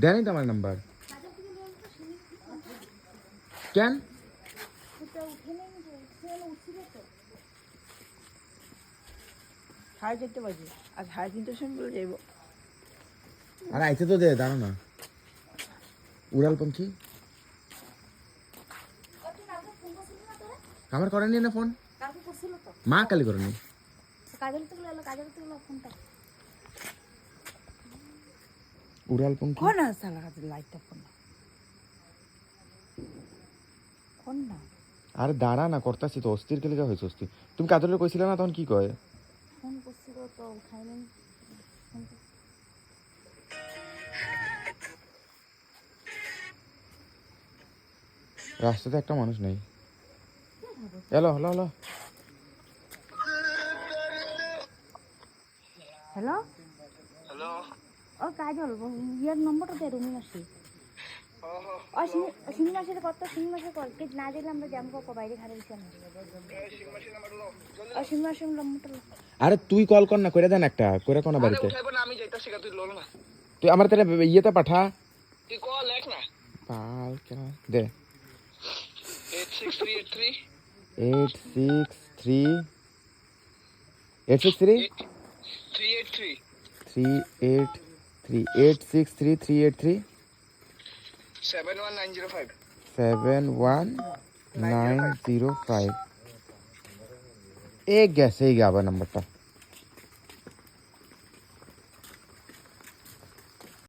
দেয় নাই তো আমার নাম্বার কেন সাড়ে 4টে বাজে আর 3:30টার সময় বলে যাইব আর আইতে তো দে দাঁড়ো না উড়াল পাখি আমার করেনি না ফোন মা কালি করেনি উড়াল পাখি কোন আছে লাগাতে লাইটটা কোন না আরে দাঁড়া না করতাছি তো অস্থির কেলিকা হয়েছে অস্থির তুমি কাজলে কইছিলে না তখন কি কয় ফোন করছিল তো উঠাইনি রাস্তাতে একটা মানুষ নেই hello hello hello hello hello ও কাজল ইয়ার নম্বরটা দে রুমি মাসি ও সিমি মাসির কত সিমি মাসির কল কে না দিলে আমরা জামকো কো বাইরে খারে দিছি না ও সিমি মাসির নম্বরটা আরে তুই কল কর না কইরা দেন একটা কইরা কোন বাড়িতে উঠাইবো না আমি যাইতাছি তুই লোল না তুই আমার তেরে ইয়েতে পাঠা তুই কল লেখ না পাল কেন দে 86383 863 863 383 383 863 71905 71905 एक गैस ही गया नंबर